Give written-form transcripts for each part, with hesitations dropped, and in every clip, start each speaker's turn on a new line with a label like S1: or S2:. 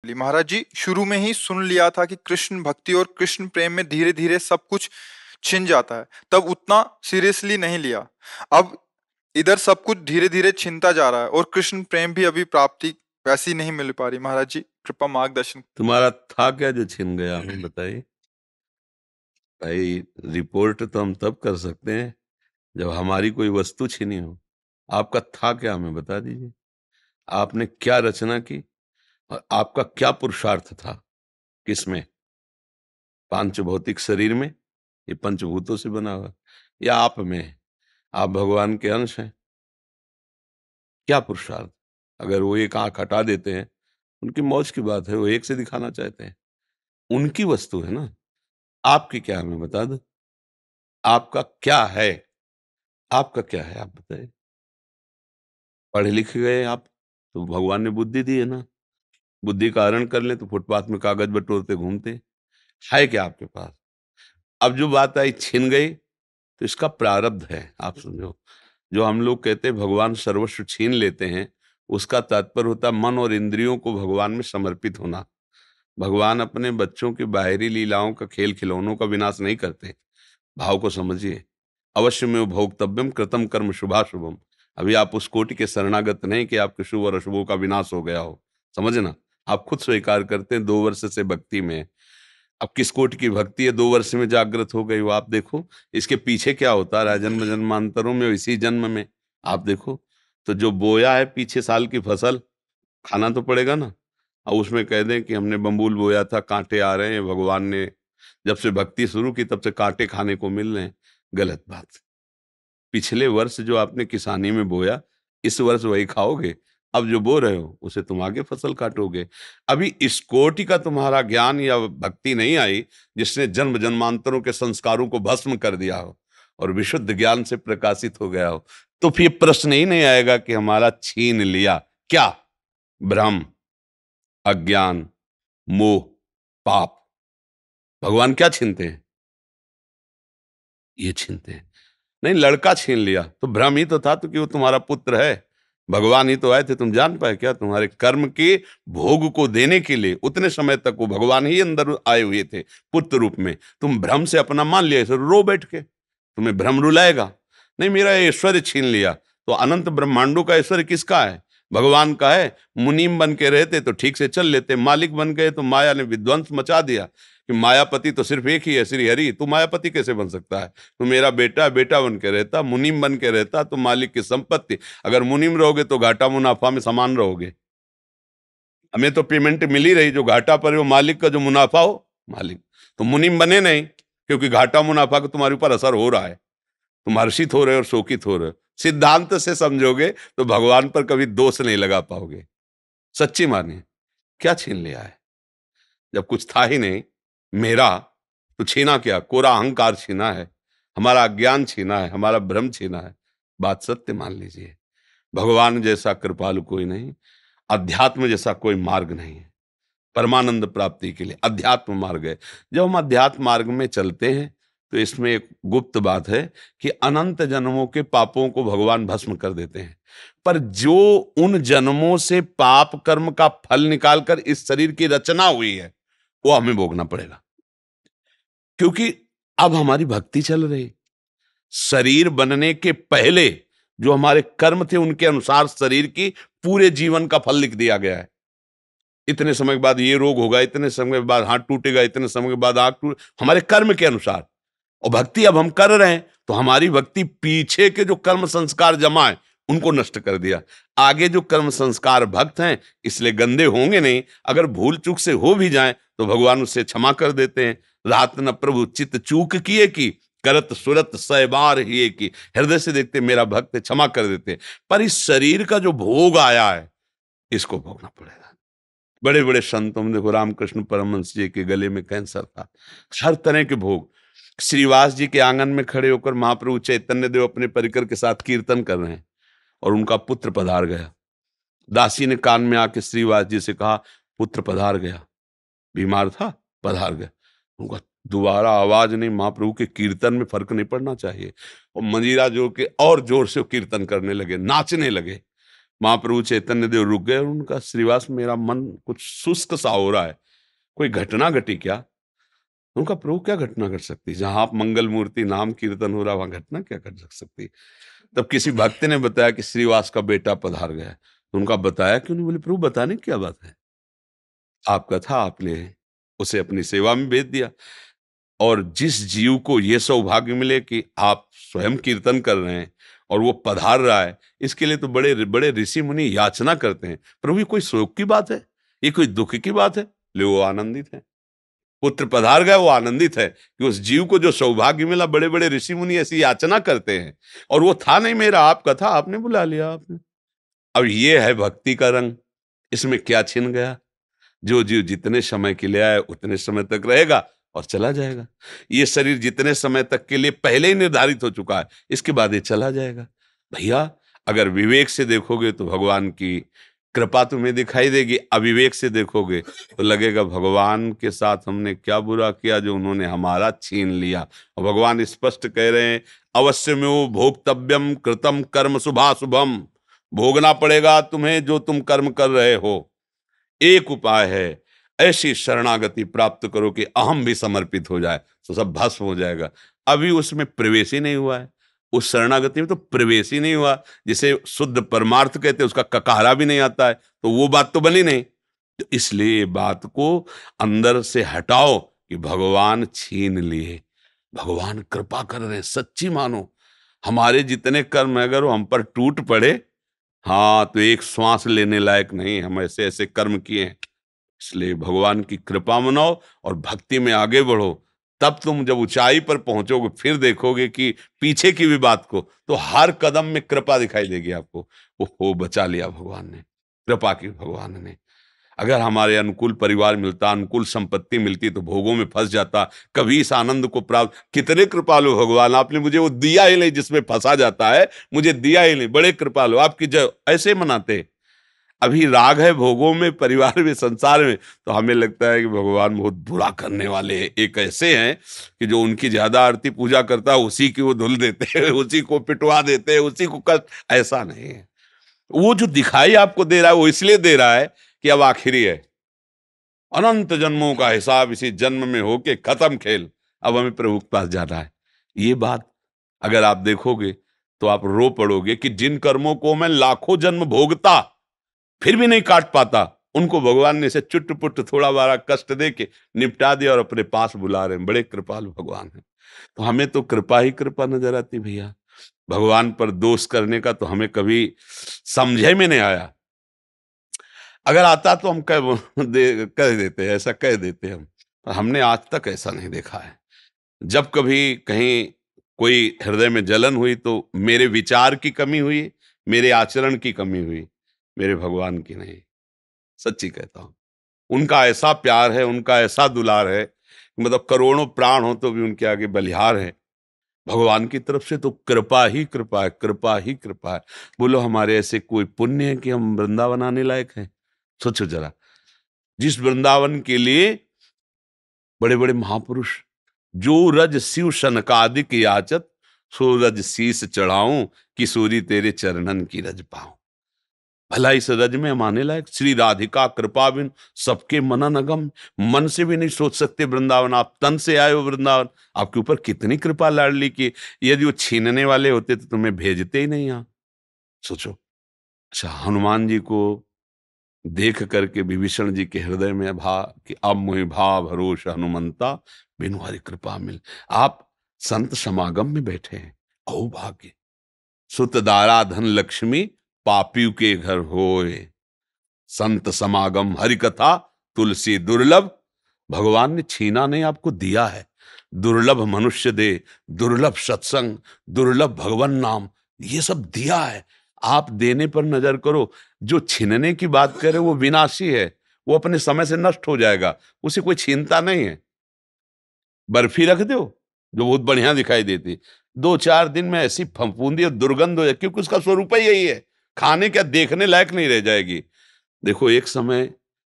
S1: ली। महाराज जी, शुरू में ही सुन लिया था कि कृष्ण भक्ति और कृष्ण प्रेम में धीरे धीरे सब कुछ छिन जाता है, तब उतना सीरियसली नहीं लिया। अब इधर सब कुछ धीरे धीरे छिनता जा रहा है और कृष्ण प्रेम भी अभी प्राप्ति वैसी नहीं मिल पा रही। महाराज जी, कृपा मार्गदर्शन।
S2: तुम्हारा था क्या जो छिन गया, हमें बताइए भाई। रिपोर्ट तो हम तब कर सकते हैं जब हमारी कोई वस्तु छिनी हो। आपका था क्या, हमें बता दीजिए। आपने क्या रचना की और आपका क्या पुरुषार्थ था? किसमें? पांच भौतिक शरीर में, ये पंचभूतों से बना हुआ, या आप में? आप भगवान के अंश हैं। क्या पुरुषार्थ? अगर वो एक आंख हटा देते हैं, उनकी मौज की बात है, वो एक से दिखाना चाहते हैं, उनकी वस्तु है ना। आपकी क्या, हमें बता दो। आपका क्या है? आपका क्या है, आप बताइए। पढ़े लिखे गए आप तो भगवान ने बुद्धि दी है ना। बुद्धि का हरण कर ले तो फुटपाथ में कागज बटोरते घूमते। है क्या आपके पास? अब जो बात आई छिन गई, तो इसका प्रारब्ध है, आप समझो। जो हम लोग कहते हैं भगवान सर्वस्व छीन लेते हैं, उसका तात्पर्य होता है मन और इंद्रियों को भगवान में समर्पित होना। भगवान अपने बच्चों की बाहरी लीलाओं का, खेल खिलौनों का विनाश नहीं करते। भाव को समझिए। अवश्य में भोक्तव्यम कृतम कर्म शुभाशुभम। अभी आप उस कोटि के शरणागत नहीं कि आपके शुभ और अशुभों का विनाश हो गया हो, समझना। आप खुद स्वीकार करते हैं 2 वर्ष से भक्ति में। अब किस कोटि की भक्ति है 2 वर्ष में जागृत हो गई वो, आप देखो। इसके पीछे क्या होता रहा जन्म जन्मांतरों में, इसी जन्म में। आप देखो, तो जो बोया है पीछे साल की फसल, खाना तो पड़ेगा ना। और उसमें कह दें कि हमने बम्बूल बोया था, कांटे आ रहे हैं, भगवान ने जब से भक्ति शुरू की तब से कांटे खाने को मिल रहे हैं। गलत बात। पिछले वर्ष जो आपने किसानी में बोया, इस वर्ष वही खाओगे। अब जो बो रहे हो उसे तुम आगे फसल काटोगे। अभी इस कोटि का तुम्हारा ज्ञान या भक्ति नहीं आई जिसने जन्म जन्मांतरों के संस्कारों को भस्म कर दिया हो और विशुद्ध ज्ञान से प्रकाशित हो गया हो, तो फिर प्रश्न ही नहीं आएगा कि हमारा छीन लिया क्या। भ्रम, अज्ञान, मोह, पाप। भगवान क्या छीनते हैं? ये छीनते हैं। नहीं, लड़का छीन लिया तो भ्रम ही तो था, तो कि वो तुम्हारा पुत्र है। भगवान ही तो आए थे, तुम जान पाए क्या? तुम्हारे कर्म के भोग को देने के लिए उतने समय तक वो भगवान ही अंदर आए हुए थे पुत्र रूप में। तुम भ्रम से अपना मान लिया, इसे रो बैठ के। तुम्हें भ्रम रुलाएगा नहीं। मेरा ऐश्वर्य छीन लिया, तो अनंत ब्रह्मांडों का ऐश्वर्य किसका है? भगवान का है। मुनीम बन के रहते तो ठीक से चल लेते, मालिक बन गए तो माया ने विध्वंस मचा दिया कि मायापति तो सिर्फ एक ही है, श्री हरि। तू मायापति कैसे बन सकता है? तो मेरा बेटा बेटा बन के रहता, मुनीम बन के रहता, तो मालिक की संपत्ति। अगर मुनीम रहोगे तो घाटा मुनाफा में समान रहोगे। हमें तो पेमेंट मिल ही रही, जो घाटा पर वो मालिक का, जो मुनाफा हो मालिक। तो मुनीम बने नहीं, क्योंकि घाटा मुनाफा का तुम्हारे ऊपर असर हो रहा है। तुम हर्षित हो रहे हो और शोकित हो रहे हो। सिद्धांत से समझोगे तो भगवान पर कभी दोष नहीं लगा पाओगे। सच्ची मानिए। क्या छीन लिया है जब कुछ था ही नहीं मेरा? तो छीना क्या? कोरा अहंकार छीना है, हमारा अज्ञान छीना है, हमारा भ्रम छीना है। बात सत्य मान लीजिए। भगवान जैसा कृपालु कोई नहीं, अध्यात्म जैसा कोई मार्ग नहीं है। परमानंद प्राप्ति के लिए अध्यात्म मार्ग है। जब हम अध्यात्म मार्ग में चलते हैं तो इसमें एक गुप्त बात है कि अनंत जन्मों के पापों को भगवान भस्म कर देते हैं। पर जो उन जन्मों से पाप कर्म का फल निकालकर इस शरीर की रचना हुई है, वो हमें भोगना पड़ेगा। क्योंकि अब हमारी भक्ति चल रही। शरीर बनने के पहले जो हमारे कर्म थे उनके अनुसार शरीर की पूरे जीवन का फल लिख दिया गया है। इतने समय के बाद ये रोग होगा, इतने समय के बाद हाथ टूटेगा, इतने समय के बाद आंख टूट, हमारे कर्म के अनुसार। और भक्ति अब हम कर रहे हैं तो हमारी भक्ति पीछे के जो कर्म संस्कार जमा है उनको नष्ट कर दिया। आगे जो कर्म संस्कार भक्त हैं इसलिए गंदे होंगे नहीं। अगर भूल चूक से हो भी जाएं तो भगवान उससे क्षमा कर देते हैं। रात न प्रभु चित्त चूक किए की, करत सुरत सै बार ही की। हृदय से देखते मेरा भक्त है, क्षमा कर देते हैं। पर इस शरीर का जो भोग आया है इसको भोगना पड़ेगा। बड़े बड़े संतों में देखो, रामकृष्ण परमहंस जी के गले में कैंसर था। हर तरह के भोग। श्रीवास जी के आंगन में खड़े होकर महाप्रभु चैतन्य देव अपने परिकर के साथ कीर्तन कर रहे हैं और उनका पुत्र पधार गया। दासी ने कान में आके श्रीवास जी से कहा, पुत्र पधार गया। बीमार था, पधार गया। उनका दोबारा आवाज नहीं। महाप्रभु के कीर्तन में फर्क नहीं पड़ना चाहिए। और मंजीरा जोड़ के और जोर से कीर्तन करने लगे, नाचने लगे। महाप्रभु चैतन्य देव रुक गए और उनका, श्रीवास मेरा मन कुछ शुष्क सा हो रहा है, कोई घटना घटी क्या? उनका, प्रभु क्या घटना घट सकती, जहां आप मंगल मूर्ति नाम कीर्तन हो रहा वहां घटना क्या घट सकती? तब किसी भक्त ने बताया कि श्रीवास का बेटा पधार गया। तो उनका बताया क्यों नहीं? बोले प्रभु बताने की क्या बात है, आपका था, आपने उसे अपनी सेवा में भेज दिया। और जिस जीव को ये सौभाग्य मिले कि आप स्वयं कीर्तन कर रहे हैं और वो पधार रहा है, इसके लिए तो बड़े बड़े ऋषि मुनि याचना करते हैं, प्रभु ये कोई शोक की बात है, ये कोई दुख की बात है? ले वो आनंदित है, पुत्र पधार गया, वो आनंदित है कि उस जीव को जो सौभाग्य मिला। बड़े बड़े ऋषि मुनि ऐसी याचना करते हैं, और वो था नहीं मेरा, आपका था, आपने बुला लिया आपने। अब ये है भक्ति का रंग, इसमें क्या छिन गया? जो जीव जितने समय के लिए आए उतने समय तक रहेगा और चला जाएगा। ये शरीर जितने समय तक के लिए पहले ही निर्धारित हो चुका है, इसके बाद ये चला जाएगा। भैया अगर विवेक से देखोगे तो भगवान की कृपा तुम्हें दिखाई देगी, अविवेक से देखोगे तो लगेगा भगवान के साथ हमने क्या बुरा किया जो उन्होंने हमारा छीन लिया। और भगवान स्पष्ट कह रहे हैं, अवश्य में वो भोक्तव्यम कृतम कर्म शुभाशुभम, भोगना पड़ेगा तुम्हें जो तुम कर्म कर रहे हो। एक उपाय है, ऐसी शरणागति प्राप्त करो कि अहम भी समर्पित हो जाए, तो सब भस्म हो जाएगा। अभी उसमें प्रवेश ही नहीं हुआ है, उस शरणागति में तो प्रवेश ही नहीं हुआ, जिसे शुद्ध परमार्थ कहते हैं, उसका ककारा भी नहीं आता है, तो वो बात तो बनी नहीं। तो इसलिए बात को अंदर से हटाओ कि भगवान छीन लिए, भगवान कृपा कर रहे हैं, सच्ची मानो। हमारे जितने कर्म अगर वो हम पर टूट पड़े, हाँ, तो एक श्वास लेने लायक नहीं, हम ऐसे ऐसे कर्म किए हैं। इसलिए भगवान की कृपा मनाओ और भक्ति में आगे बढ़ो। तब तुम जब ऊंचाई पर पहुंचोगे फिर देखोगे कि पीछे की भी बात को, तो हर कदम में कृपा दिखाई देगी आपको। ओहो, बचा लिया भगवान ने, कृपा की भगवान ने। अगर हमारे अनुकूल परिवार मिलता, अनुकूल संपत्ति मिलती, तो भोगों में फंस जाता, कभी इस आनंद को प्राप्त। कितने कृपालु भगवान, आपने मुझे वो दिया ही नहीं जिसमें फंसा जाता है, मुझे दिया ही नहीं, बड़े कृपालु, आपकी जय। ऐसे मनाते। अभी राग है भोगों में, परिवार में, संसार में, तो हमें लगता है कि भगवान बहुत बुरा करने वाले हैं। एक ऐसे हैं कि जो उनकी ज्यादा आरती पूजा करता है उसी की वो धुल देते हैं, उसी को पिटवा देते हैं, उसी को कष्ट। ऐसा नहीं है। वो जो दिखाई आपको दे रहा है वो इसलिए दे रहा है कि अब आखिरी है, अनंत जन्मों का हिसाब इसी जन्म में होके खत्म खेल, अब हमें प्रभु के पास जाना है। ये बात अगर आप देखोगे तो आप रो पड़ोगे कि जिन कर्मों को मैं लाखों जन्म भोगता फिर भी नहीं काट पाता, उनको भगवान ने इसे चुट पुट थोड़ा बारा कष्ट दे के निपटा दिया और अपने पास बुला रहे हैं। बड़े कृपालु भगवान हैं। तो हमें तो कृपा ही कृपा नजर आती भैया। भगवान पर दोष करने का तो हमें कभी समझे में नहीं आया। अगर आता तो हम कह देते हैं, ऐसा कह देते हैं हम, पर हमने आज तक ऐसा नहीं देखा है। जब कभी कहीं कोई हृदय में जलन हुई तो मेरे विचार की कमी हुई, मेरे आचरण की कमी हुई, मेरे भगवान की नहीं। सच्ची कहता हूं, उनका ऐसा प्यार है, उनका ऐसा दुलार है, मतलब करोड़ों प्राण हो तो भी उनके आगे बलिहार है। भगवान की तरफ से तो कृपा ही कृपा है, कृपा ही कृपा है। बोलो हमारे ऐसे कोई पुण्य है कि हम वृंदावन आने लायक हैं? सोचो जरा, जिस वृंदावन के लिए बड़े बड़े महापुरुष, जो रज शिव सनकादिक याचत, सो रज शीस चढ़ाऊं, किशोरी तेरे चरणन की रज पाऊं। भला इस रज में हम आने लायक? श्री राधिका कृपा बिन सबके मनन अगम, मन से भी नहीं सोच सकते वृंदावन, आप तन से आए हो वृंदावन। आपके ऊपर कितनी कृपा लाडली की, यदि वो छीनने वाले होते तो तुम्हें भेजते ही नहीं यहाँ। सोचो। अच्छा, हनुमान जी को देख करके विभीषण जी के हृदय में भा कि अब मोहि भाव भरोस हनुमंता, बिनु हरि कृपा मिल। आप संत समागम में बैठे हैं, अहो भाग्य। सुत दारा धन लक्ष्मी, पापियों के घर होए, संत समागम हरि कथा, तुलसी दुर्लभ। भगवान ने छीना नहीं, आपको दिया है। दुर्लभ मनुष्य दे, दुर्लभ सत्संग, दुर्लभ भगवान नाम, ये सब दिया है। आप देने पर नजर करो। जो छीनने की बात करे वो विनाशी है, वो अपने समय से नष्ट हो जाएगा, उसे कोई छीनता नहीं है। बर्फी रख दो जो बहुत बढ़िया दिखाई देती, 2-4 दिन में ऐसी फफूंदी और दुर्गंध हो जाए, क्योंकि उसका स्वरूप ही यही है। खाने क्या, देखने लायक नहीं रह जाएगी। देखो एक समय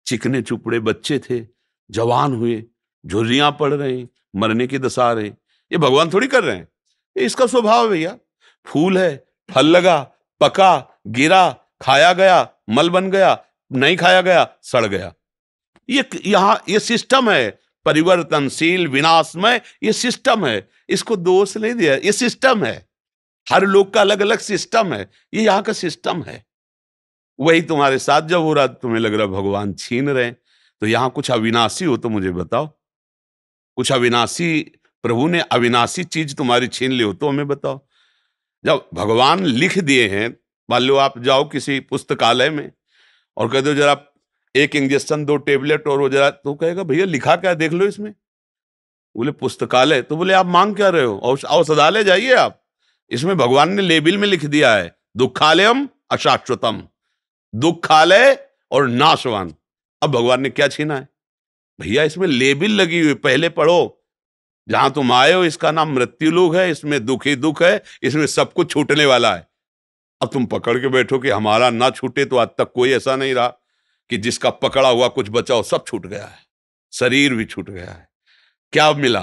S2: चिकने चुपड़े बच्चे थे, जवान हुए, झुर्रियां पड़ रही, मरने की दशा आ रही। ये भगवान थोड़ी कर रहे हैं, ये इसका स्वभाव है भैया। फूल है, फल लगा, पका, गिरा, खाया गया मल बन गया, नहीं खाया गया सड़ गया। ये सिस्टम है, परिवर्तनशील विनाशमय ये सिस्टम है, इसको दोष नहीं दिया, ये सिस्टम है। हर लोग का अलग अलग सिस्टम है, ये यहाँ का सिस्टम है। वही तुम्हारे साथ जब हो रहा तुम्हें लग रहा भगवान छीन रहे हैं, तो यहां कुछ अविनाशी हो तो मुझे बताओ, कुछ अविनाशी प्रभु ने अविनाशी चीज तुम्हारी छीन ली हो तो हमें बताओ। जब भगवान लिख दिए हैं, मान लो आप जाओ किसी पुस्तकालय में और कह दो जरा एक इंजेक्शन दो टेबलेट और वो जरा, तो कहेगा भैया लिखा क्या देख लो इसमें। बोले पुस्तकालय, तो बोले आप मांग क्या रहे हो, औषधालय जाइए आप, इसमें भगवान ने लेबिल में लिख दिया है दुखालयम अशाश्वतम, दुखालय और नाशवान। अब भगवान ने क्या छीना है भैया, इसमें लेबिल लगी हुई, पहले पढ़ो, जहां तुम आए हो इसका नाम मृत्यु लोक है, इसमें दुख ही दुख है, इसमें सब कुछ छूटने वाला है। अब तुम पकड़ के बैठो कि हमारा ना छूटे, तो आज तक कोई ऐसा नहीं रहा कि जिसका पकड़ा हुआ कुछ बचा हो, सब छूट गया है, शरीर भी छूट गया है। क्या मिला,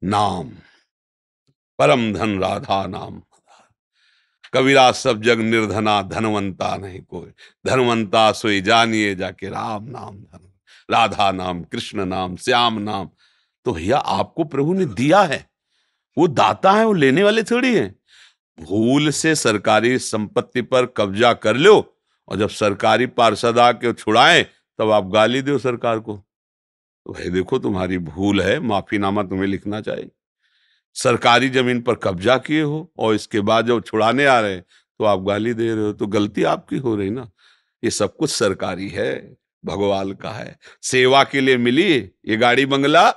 S2: नाम, परम धन राधा नाम। कबीरा सब जग निर्धना, धनवंता नहीं कोई, धनवंता सोई जानिए जाके राम नाम धन, राधा नाम, कृष्ण नाम, श्याम नाम। तो भैया आपको प्रभु ने दिया है, वो दाता है, वो लेने वाले थोड़ी हैं। भूल से सरकारी संपत्ति पर कब्जा कर लो और जब सरकारी पार्षद आके छुड़ाए तब आप गाली दो सरकार को, तो भाई देखो तुम्हारी भूल है, माफीनामा तुम्हें लिखना चाहिए। सरकारी जमीन पर कब्जा किए हो और इसके बाद जब छुड़ाने आ रहे हैं तो आप गाली दे रहे हो, तो गलती आपकी हो रही ना। ये सब कुछ सरकारी है, भगवान का है, सेवा के लिए मिली ये गाड़ी बंगला,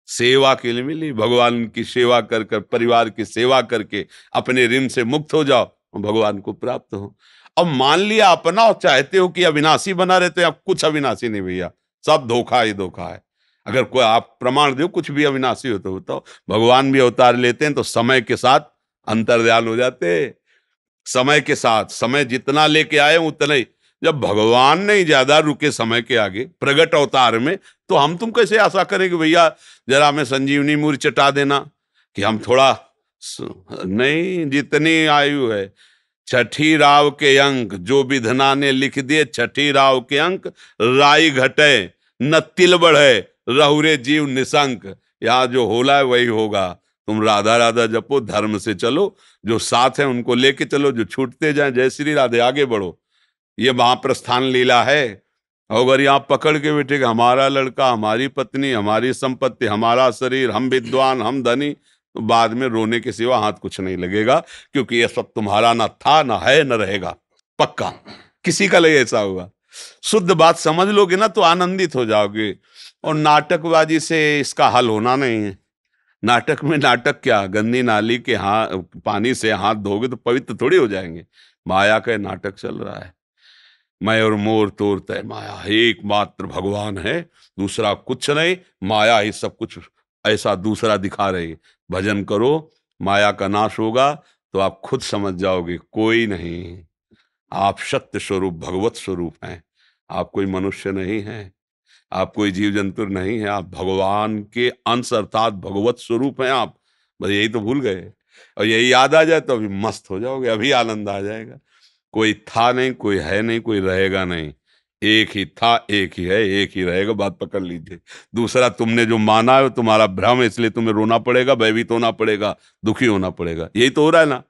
S2: सेवा के लिए मिली। भगवान की सेवा कर कर, परिवार की सेवा करके अपने ऋण से मुक्त हो जाओ और भगवान को प्राप्त हो। अब मान लिया अपना और चाहते हो कि अविनाशी बना रहते हैं, अब कुछ अविनाशी नहीं भैया, सब धोखा ही धोखा है। अगर कोई आप प्रमाण दो कुछ भी अविनाशी हो तो बताओ। भगवान भी अवतार लेते हैं तो समय के साथ अंतर्ध्यान हो जाते, समय के साथ, समय जितना लेके आए उतना ही। जब भगवान नहीं ज्यादा रुके समय के आगे प्रगट अवतार में, तो हम तुम कैसे आशा करें कि भैया जरा हमें संजीवनी मूर्ति चटा देना कि हम थोड़ा नहीं, जितनी आयु है छठी राव के अंक, जो विधना ने लिख दिए छठी राव के अंक, राई घटे न तिल बढ़े, रहुरे जीव निशंक। यहाँ जो होला है वही होगा। तुम राधा राधा जपो, धर्म से चलो, जो साथ है उनको लेके चलो, जो छूटते जाए जय श्री राधे, आगे बढ़ो। ये महाप्रस्थान लीला है। अगर यहाँ पकड़ के बैठे हमारा लड़का, हमारी पत्नी, हमारी संपत्ति, हमारा शरीर, हम विद्वान, हम धनी, तो बाद में रोने के सिवा हाथ कुछ नहीं लगेगा, क्योंकि ये सब तुम्हारा ना था, ना है, न रहेगा, पक्का किसी का लगे ऐसा होगा। शुद्ध बात समझ लोगे ना तो आनंदित हो जाओगे। और नाटकबाजी से इसका हल होना नहीं है। नाटक में नाटक क्या, गंदी नाली के पानी से हाथ धोगे तो पवित्र थोड़ी हो जाएंगे। माया का नाटक चल रहा है। मैं और मोर तोर तय माया, एकमात्र भगवान है, दूसरा कुछ नहीं, माया ही सब कुछ ऐसा दूसरा दिखा रही। भजन करो, माया का नाश होगा तो आप खुद समझ जाओगे कोई नहीं, आप सत्य स्वरूप भगवत स्वरूप हैं। आप कोई मनुष्य नहीं हैं, आप कोई जीव जंतु नहीं है, आप भगवान के अंश अर्थात भगवत स्वरूप हैं आप। बस यही तो भूल गए, और यही याद आ जाए तो अभी मस्त हो जाओगे, अभी आनंद आ जाएगा। कोई था नहीं, कोई है नहीं, कोई रहेगा नहीं, एक ही था, एक ही है, एक ही रहेगा, बात पकड़ लीजिए। दूसरा तुमने जो माना है तुम्हारा भ्रम है, इसलिए तुम्हें रोना पड़ेगा, भयभीत होना पड़ेगा, दुखी होना पड़ेगा, यही तो हो रहा है ना।